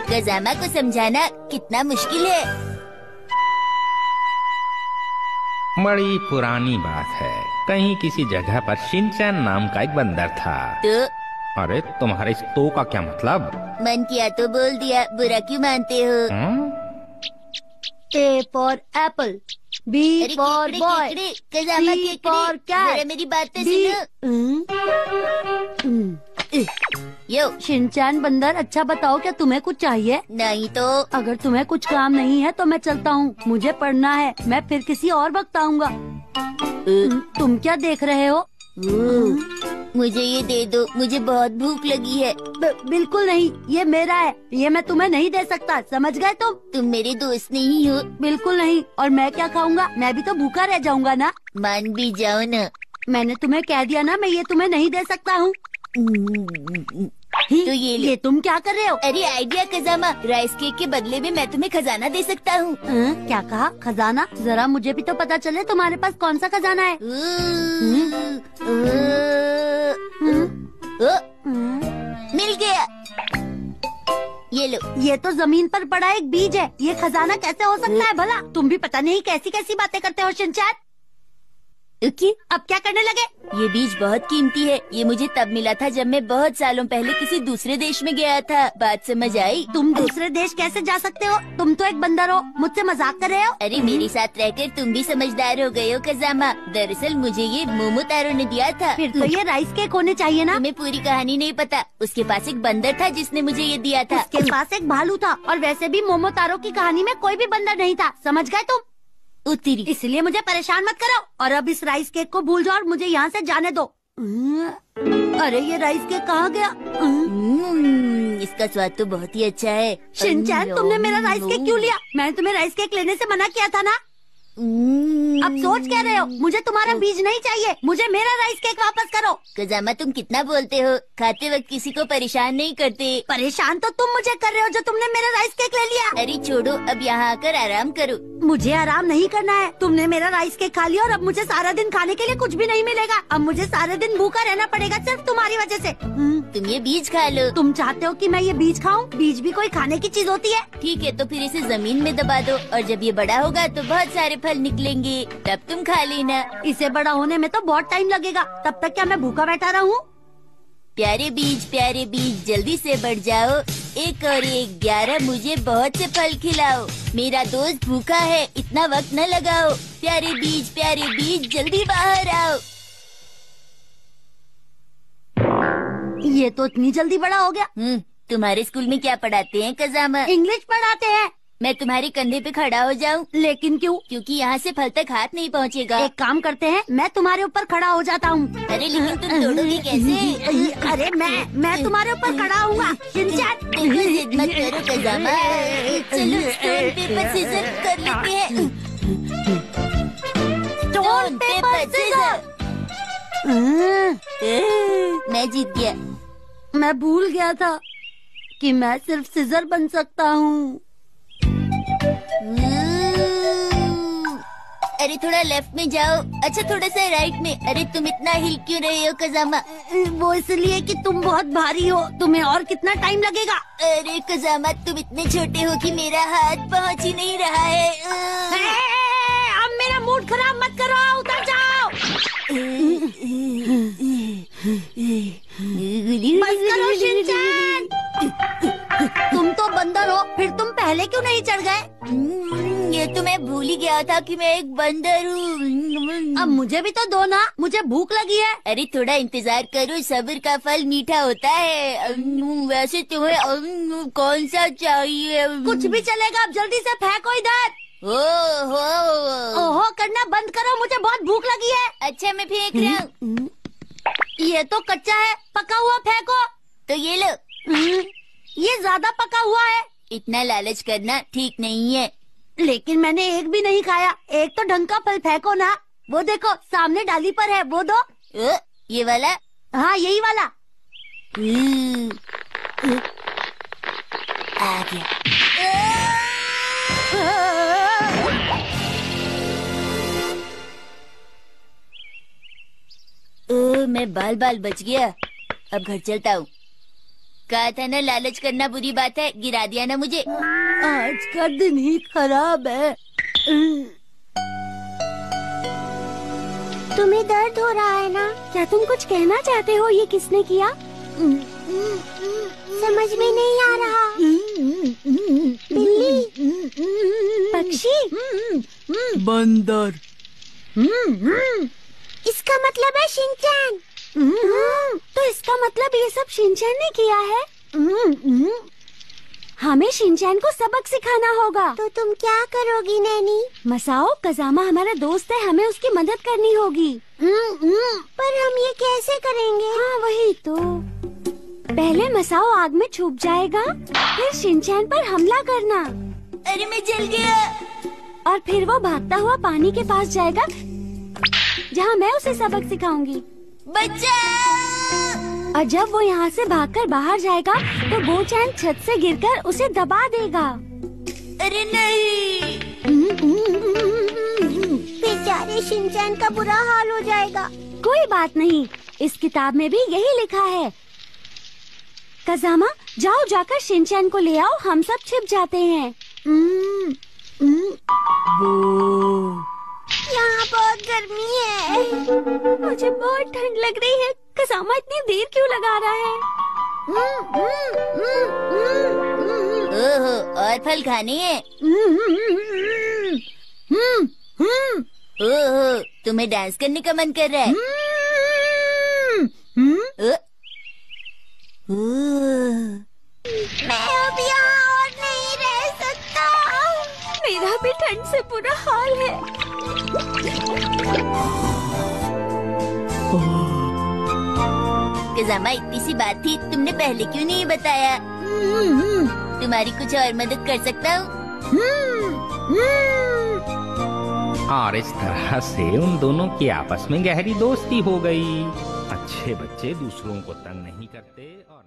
कजामा को समझाना कितना मुश्किल है। बड़ी पुरानी बात है, कहीं किसी जगह पर शिनचैन नाम का एक बंदर था। तो अरे तुम्हारे इस तो का क्या मतलब? मन किया तो बोल दिया, बुरा क्यों मानते हो? A for apple, B अरे for केकड़े, boy, केकड़े, कजामा C केकड़े, for cat, जरा मेरी बात तो D- सुनो। यो शिनचैन बंदर, अच्छा बताओ क्या तुम्हें कुछ चाहिए? नहीं तो अगर तुम्हें कुछ काम नहीं है तो मैं चलता हूँ, मुझे पढ़ना है, मैं फिर किसी और वक्त आऊँगा। तुम क्या देख रहे हो? मुझे ये दे दो, मुझे बहुत भूख लगी है। बिल्कुल नहीं, ये मेरा है, ये मैं तुम्हें नहीं दे सकता, समझ गए तुम? तुम मेरे दोस्त नहीं हो। बिल्कुल नहीं, और मैं क्या खाऊंगा? मैं भी तो भूखा रह जाऊंगा ना। मान भी जाओ ना। मैंने तुम्हें कह दिया ना, मैं ये तुम्हें नहीं दे सकता हूँ। तो ये तुम क्या कर रहे हो? अरे आइडिया कजामा, राइस केक के बदले में मैं तुम्हें खजाना दे सकता हूँ। क्या कहा? खजाना? जरा मुझे भी तो पता चले तुम्हारे पास कौन सा खजाना है। मिल गया, ये लो। ये तो जमीन पर पड़ा एक बीज है, ये खजाना कैसे हो सकता है भला? तुम भी पता नहीं कैसी कैसी बातें करते हो शिनचैन। अब क्या करने लगे? ये बीज बहुत कीमती है, ये मुझे तब मिला था जब मैं बहुत सालों पहले किसी दूसरे देश में गया था। बात समझ आई? तुम दूसरे देश कैसे जा सकते हो? तुम तो एक बंदर हो, मुझसे मजाक कर रहे हो? अरे मेरे साथ रहकर तुम भी समझदार हो गए हो कजामा। दरअसल मुझे ये मोमोतारो ने दिया था। फिर तो ये राइस केक होने चाहिए ना? तुम्हें पूरी कहानी नहीं पता। उसके पास एक बंदर था जिसने मुझे ये दिया था। उसके पास एक भालू था, और वैसे भी मोमोतारो की कहानी में कोई भी बंदर नहीं था, समझ गए तुम? उतरी। इसलिए मुझे परेशान मत करो, और अब इस राइस केक को भूल जाओ और मुझे यहाँ से जाने दो। अरे ये राइस केक कहाँ गया? इसका स्वाद तो बहुत ही अच्छा है। शिनचैन, तुमने मेरा राइस केक क्यों लिया? मैंने तुम्हें राइस केक लेने से मना किया था ना। अब सोच क्या रहे हो? मुझे तुम्हारा बीज नहीं चाहिए, मुझे मेरा राइस केक वापस करो। कजामा तुम कितना बोलते हो, खाते वक्त किसी को परेशान नहीं करते। परेशान तो तुम मुझे कर रहे हो जो तुमने मेरा राइस केक ले लिया। अरे छोड़ो, अब यहाँ आकर आराम करो। मुझे आराम नहीं करना है, तुमने मेरा राइस केक खा लिया और अब मुझे सारा दिन खाने के लिए कुछ भी नहीं मिलेगा। अब मुझे सारे दिन भूखा रहना पड़ेगा सिर्फ तुम्हारी वजह से। तुम ये बीज खा लो। तुम चाहते हो कि मैं ये बीज खाऊं? बीज भी कोई खाने की चीज होती है? ठीक है, तो फिर इसे जमीन में दबा दो, और जब ये बड़ा होगा तो बहुत सारे फल निकलेंगे, तब तुम खा लेना। इसे बड़ा होने में तो बहुत टाइम लगेगा, तब तक क्या मैं भूखा बैठा रहूं? प्यारे बीज जल्दी से बढ़ जाओ। 1 और 1 11, मुझे बहुत से फल खिलाओ। मेरा दोस्त भूखा है, इतना वक्त न लगाओ। प्यारे बीज जल्दी बाहर आओ। ये तो इतनी जल्दी बड़ा हो गया। तुम्हारे स्कूल में क्या पढ़ाते हैं कजामा? इंग्लिश पढ़ाते हैं। मैं तुम्हारे कंधे पे खड़ा हो जाऊं? लेकिन क्यों? क्योंकि यहाँ से फल तक हाथ नहीं पहुँचेगा। एक काम करते हैं, मैं तुम्हारे ऊपर खड़ा हो जाता हूँ। अरे लेकिन तुम तोड़ोगे कैसे? अरे मैं तुम्हारे ऊपर खड़ा हूँगा। शिनचैन, देखो जिद मत करो कजामा। चलो स्टोन पेपर सीजर कर लेते हैं। Stone paper scissor. मैं जीत गया। मैं भूल गया था कि मैं सिर्फ सीजर बन सकता हूँ। अरे थोड़ा लेफ्ट में जाओ। अच्छा थोड़ा सा राइट में। अरे तुम इतना हिल क्यों रहे हो कजामा? वो इसलिए कि तुम बहुत भारी हो, तुम्हें और कितना टाइम लगेगा? अरे कजामा तुम इतने छोटे हो कि मेरा हाथ पहुंच ही नहीं रहा है। अब मेरा मूड खराब मत करो, उतर जाओ। बस करो शिनचैन। तुम तो बंदर हो, फिर तुम पहले क्यों नहीं चढ़ गए? ये तो मैं भूल ही गया था कि मैं एक बंदर हूँ। अब मुझे भी तो दो ना, मुझे भूख लगी है। अरे थोड़ा इंतजार करो, सब्र का फल मीठा होता है। वैसे तुम्हें कौन सा चाहिए? कुछ भी चलेगा, अब जल्दी से फेंको इधर। ओहो करना बंद करो, मुझे बहुत भूख लगी है। अच्छा मैं फेंक रहा हूँ। ये तो कच्चा है, पका हुआ फेंको। तो ये लो। ये ज्यादा पका हुआ है। इतना लालच करना ठीक नहीं है। लेकिन मैंने एक भी नहीं खाया। एक तो ढंग का फल फेंको ना। वो देखो सामने डाली पर है, वो दो। ये वाला? हाँ यही वाला। आ गया। मैं बाल बच गया। अब घर चलता हूँ। कहा था ना लालच करना बुरी बात है, गिरा दिया ना मुझे। आज का दिन ही खराब है। तुम्हें दर्द हो रहा है ना? क्या तुम कुछ कहना चाहते हो? ये किसने किया? समझ में नहीं आ रहा। बिल्ली, पक्षी, बंदर। इसका मतलब है शिनचैन। तो इसका मतलब ये सब शिनचैन ने किया है। हमें शिनचैन को सबक सिखाना होगा। तो तुम क्या करोगी नैनी? मसाओ, कज़ामा हमारा दोस्त है, हमें उसकी मदद करनी होगी। पर हम ये कैसे करेंगे? हाँ वही तो। पहले मसाओ आग में छुप जाएगा, फिर शिनचैन पर हमला करना। अरे मैं जल गया। और फिर वो भागता हुआ पानी के पास जाएगा, जहाँ मैं उसे सबक सिखाऊंगी। बचाओ! और जब वो यहाँ से भागकर बाहर जाएगा तो बोचैन छत से गिरकर उसे दबा देगा। अरे नहीं! बेचारे शिनचैन का बुरा हाल हो जाएगा। कोई बात नहीं, इस किताब में भी यही लिखा है। कज़ामा, जाओ जाकर शिनचैन को ले आओ, हम सब छिप जाते हैं। यहाँ बहुत गर्मी है। मुझे बहुत ठंड लग रही है। कज़ामा इतनी देर क्यों लगा रहा है? ओहो, और फल खाने हैं। ओहो, तुम्हें डांस करने का मन कर रहा है? मैं अब यहाँ और नहीं रह सकता। मेरा भी ठंड से बुरा हाल है। कज़ामा, इतनी सी बात थी, तुमने पहले क्यों नहीं बताया? तुम्हारी कुछ और मदद कर सकता हूँ। और इस तरह से उन दोनों की आपस में गहरी दोस्ती हो गई। अच्छे बच्चे दूसरों को तंग नहीं करते और न